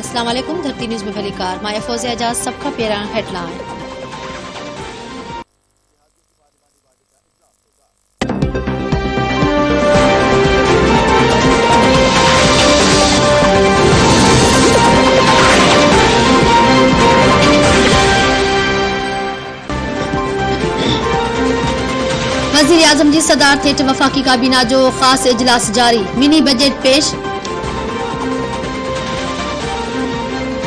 अस्सलाम वालेकुम। धरती न्यूज़ में भलीकार मां फौजिया एजाज सब खां पहिरियां हेडलाइन। वज़ीर आज़म जी सदारत हेठ वफ़ाक़ी काबीना जो ख़ास इजलास जारी। मिनी बजट पेश।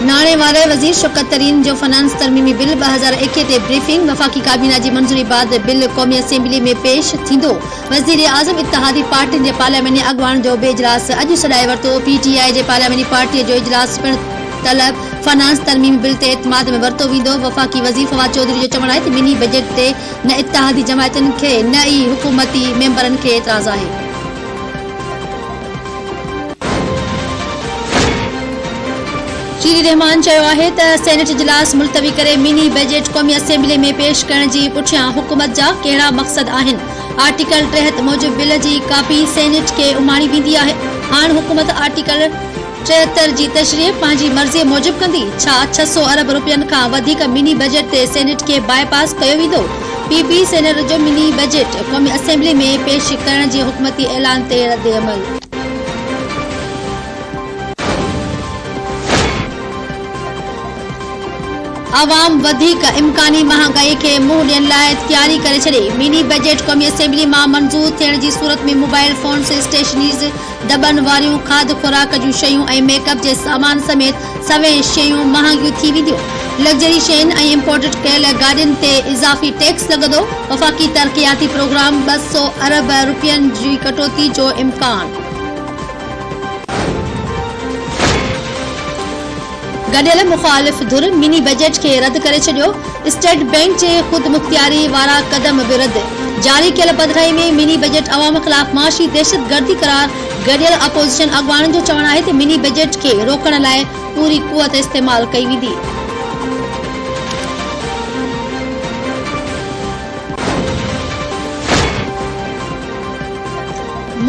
नाणे वारे वज़ीर शौकत तरीन जो फाइनेंस तरमीमी बिल 2021 ते ब्रीफिंग। वफ़ाक़ी काबीना जी मंजूरी बाद बिल क़ौमी असेंबली में पेश थींदो। वज़ीर आज़म इत्तेहादी पार्टियुनि जे पार्लियामेंटी अॻुवाण जो बि इजलास अॼु सॾाए वरितो। PTI जे पार्लियामेंटी पार्टीअ जो इजलास पिणु तलब फाइनेंस तरमीमी बिल ते इतमाद में वरितो वेंदो। वफ़ाक़ी वज़ीर फवाद चौधरी जो चवणु आहे त मिनी बजट ते न इत्तेहादी जमायतुनि खे न ई हुकूमती मेंबरनि खे एतिराज़ आहे। शीरी रहमान चयो आहे त सेनेट इजलास मुलतवी करे मिनी बजट क़ौमी असेंबली में पेश करण जी पुठियां हुकूमत जा कहिड़ा मक़सद आहिनि। आर्टिकल 63 मूजिबि बिल जी कापी सेनेट खे उमाणी वेंदी आहे। हाणे हुकूमत आर्टिकल 73 जी तशरीह पंहिंजी मर्ज़ीअ मूजिबि कंदी। छा 600 अरब रुपयनि खां वधीक मिनी बजट ते सेनेट खे बाईपास कयो वेंदो? PP सेनेट जो मिनी बजट क़ौमी असेंबली में पेश करण जी हुकूमती ऐलान ते रद्द अमल। आवाम वधीक इम्कानी महांगाई के मुंह ॾियण लाइ तयारी करे छॾी। मिनी बजट क़ौमी असेंबली मां मंज़ूर थियण जी सूरत में मोबाइल फोन्स, स्टेशनरीज़, दॿनि वारियूं खाध खुराक जूं शयूं ऐं मेकअप जे सामान समेत सभई शयूं महांगियूं थी वेंदियूं। लग्जरी शयुनि ऐं इम्पोर्टेड कयल गाॾियुनि ते इज़ाफ़ी टैक्स लॻंदो। वफ़ाक़ी तरक़ियाती प्रोग्राम 200 अरब रुपयनि जी कटौती जो इम्कान। गडियल मुखालिफ़ धुर मिनी बजट खे रद्द करे छॾियो। स्टेट बैंक जे ख़ुद मुख्तियारी वारा क़दम बि रद्द। जारी कयल पधिराई में मिनी बजट अवाम ख़िलाफ़ माशी दहशतगर्दी करार। गडियल अपोज़िशन अॻुवाणनि जो चवणु आहे त मिनी बजट खे रोकण लाइ पूरी क़ुवत इस्तेमाल कई वेंदी।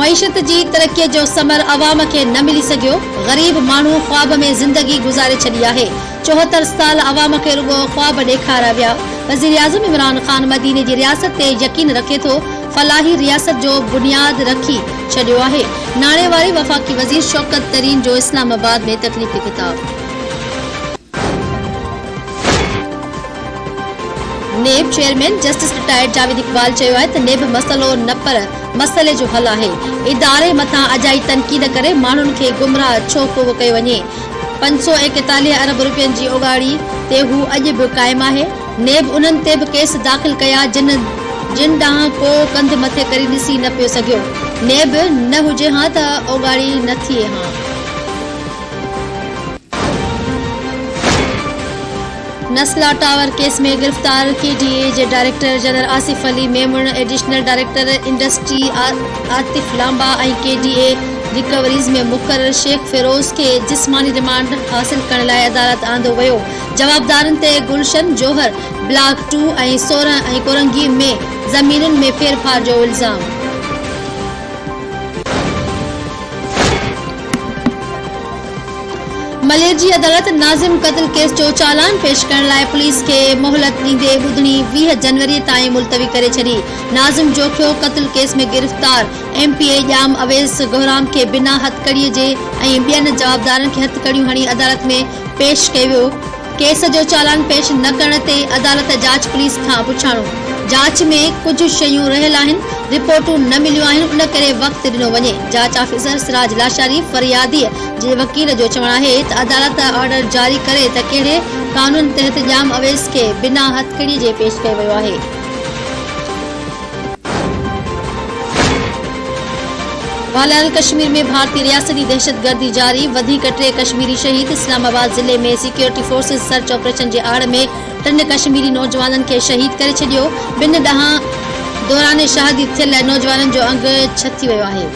मईशत जी तरक्कीअ जो समर अवाम खे न मिली सघियो। ग़रीब माण्हू ख्वाब में ज़िंदगी गुज़ारे छॾी आहे। 74 साल अवाम खे रुगो ख्वाब ॾेखारिया विया। वज़ीर आज़म इमरान ख़ान मदीने जी रियासत ते यकीन रखे थो। फलाही रियासत जो बुनियाद रखी छॾियो आहे। नाणे वारे वफ़ाक़ी वज़ीर शौकत तरीन जो इस्लामाबाद में तकलीफ़ी ख़िताब। नेब chairman justice retired Javed Iqbal चयो आहे त नेब मसलो न पर मसइले जो हल आहे। इदारे मथां अजाई तनक़ीद करे माण्हुनि खे गुमराह छो को कयो वञे। 541 अरब रुपयनि जी ओगाड़ी ते हू अॼु बि क़ाइमु आहे। नेब उन्हनि ते बि केस दाख़िल कया जिन ॾांहुं को कंध मथे करे ॾिसी न पियो सघियो। नेब न हुजे हां त ओगाड़ी न थिए हां। नस्ला टावर केस में गिरफ्तार KDA जे director general Asif Ali Memon, additional director industry Atif Lamba ऐं KDA रिकवरीज़ में मुक़रर शेख फिरोज़ खे जिस्मानी रिमांड हासिल करण लाइ अदालत आंदो वियो। जवाबदारनि ते गुलशन जोहर ब्लॉक 2 ऐं 16 ऐं कोरंगी में ज़मीनुनि में फेरफार जो इल्ज़ाम। मलेर जी अदालत नाज़िम क़त्ल केस जो चालान पेश करण लाइ पुलिस खे मोहलत ॾींदे ॿुधणी 20 जनवरी ताईं मुलतवी करे छॾी। नाज़िम जोखियो क़त्ल केस में गिरफ़्तार MPA ॼाम अवैस गोहराम खे बिना हथकड़ीअ जे ऐं ॿियनि जवाबदारनि खे हथकड़ियूं हणी अदालत में पेश कयो वियो। केस जो चालान पेश न करण ते अदालत जांच पुलिस खां पुछाणो। जांच में कुझु शयूं रहियल आहिनि, रिपोर्टूं न मिलियूं आहिनि, उन करे वक़्तु ॾिनो वञे। जांच ऑफिसर सिराज लाशारी फरियादीअ जे वकील जो चवणु आहे त अदालत ऑर्डर जारी करे त कहिड़े कानून तहत ॼाम अवैस खे बिना हथकड़ीअ जे पेश कयो वियो आहे। वालियाल कश्मीर में भारतीय रियासती दहशतगर्दी जारी। वधीक 3 कश्मीरी शहीद। इस्लामाबाद ज़िले में सिक्योरिटी फोर्सेस सर्च ऑपरेशन जे आड़ में 3 कश्मीरी नौजवाननि खे शहीद करे छॾियो। ॿिनि ॾांहुं दौरान शहादी थियल नौजवाननि जो अंग छती वियो आहे।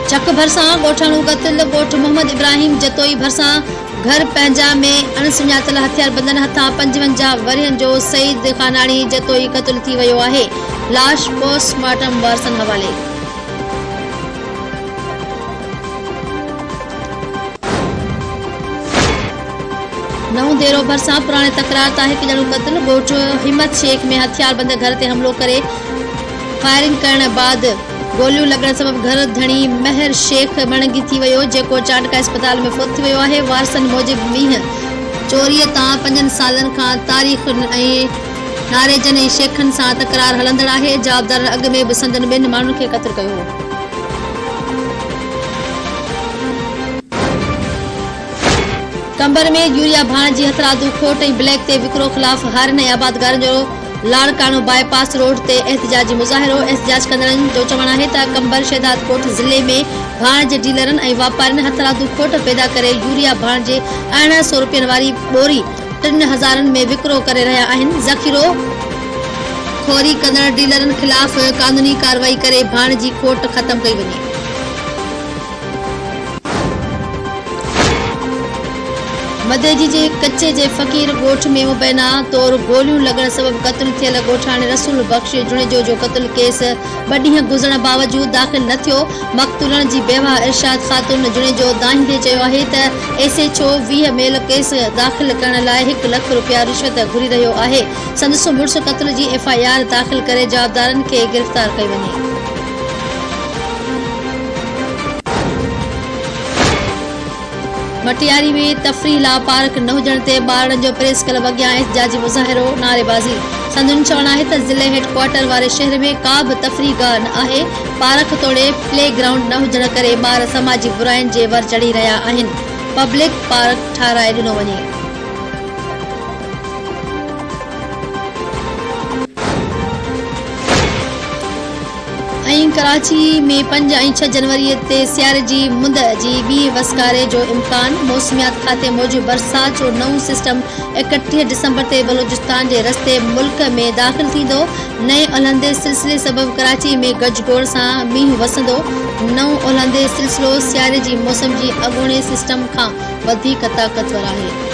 चक भरिसां ॻोठाणो क़त्ल। ॻोठ मोहम्मद इब्राहिम जतोई भरिसां घर पंहिंजा में अणसुञातल हथियार बंदनि हथां 55 वरियनि जो सईद खानाणी जतोई क़त्ल थी वियो आहे। लाश पोस्टमार्टम वारसनि हवाले। नौ देरो भरसा पुराने तकरार ताहिक जणु कत्ल गोठ हिम्मत शेख में हथियार बंद घर ते हमलो करे फायरिंग करण बाद गोलियों लगण सबब घर धणी महर शेख मणगी थी वियो जेको चाटका अस्पताल में फौत थी वियो आहे। वारसन मूजिब मीह चोरी तां 5 सालन खां तारीख़ ऐं नारेजन ऐं शेखन सां तकरार हलंदड़ आहे। जवाबदार अॻ में बि संदन ॿिनि माण्हुनि खे क़त्ल कयो हो। कंबर में यूरिया भाण जी हथरादू खोट ऐं ब्लैक ते विकिरो ख़िलाफ़ हारिन ऐं आबादगारनि जो लाड़कानो बाईपास रोड ते एहतजाजी मुज़ाहिरो। एहतजाज कंदड़नि जो चवणु आहे त कंबर शहदादकोट ज़िले में भाण जे डीलरनि ऐं वापारियुनि हथरादू खोट पैदा करे यूरिया भाण जे 1800 रुपयनि वारी बोरी 3000 में विकिरो करे रहिया आहिनि। ज़ख़ीरो खोरी कंदड़ डीलरनि ख़िलाफ़ कानूनी कार्रवाई करे भाण जी खोट ख़त्म कई वञे। मदेजी जे कच्चे जे फ़कीर ॻोठ में मुबैना तौर गोलियूं लॻण सबब क़त्ल थियल ॻोठाणे रसूल बख्श जुणेजो जो क़त्ल केस 2 ॾींहं गुज़रण बावजूद दाख़िल न थियो। मक़तूलनि जी बेवा इरशाद ख़ातून जुणेजो दाहिंदे चयो आहे त SHO 20 मेल केस दाख़िल करण लाइ 1 लख रुपया रिश्वत घुरी रहियो आहे। संदसि मुड़ुस क़त्ल जी FIR दाख़िल करे जवाबदारनि खे गिरफ़्तार कई वञे। मटियारी में तफ़रीह ला पार्क न हुजण ते ॿारनि जो प्रेस क्लब अॻियां एहतजाजी मुज़ाहिरो नारेबाज़ी। संदन चवणु आहे त ज़िले हेडक्वार्टर वारे शहर में का बि तफ़रीह गाह न आहे। पार्क तोड़े प्ले ग्राउंड न हुजण करे ॿार समाजी बुराइनि जे वर चढ़ी रहिया आहिनि। पब्लिक पार्क ठाराए ॾिनो वञे। ऐं कराची में 5 ऐं 6 जनवरी ते सियारे जी मुंद जी ॿी वसकारे जो इम्कान। मौसमियात खाते मूजिब बरसात जो नओं सिस्टम 31 डिसंबर ते बलोचिस्तान जे रस्ते मुल्क में दाख़िल थींदो। नए ओलहंदे सिलसिले सबब कराची में गजगोड़ सां मींहुं वसंदो। नओं ओलहंदे सिलसिलो सियारे जी मौसम जी अॻूणे सिस्टम खां वधीक ताक़तवर आहे।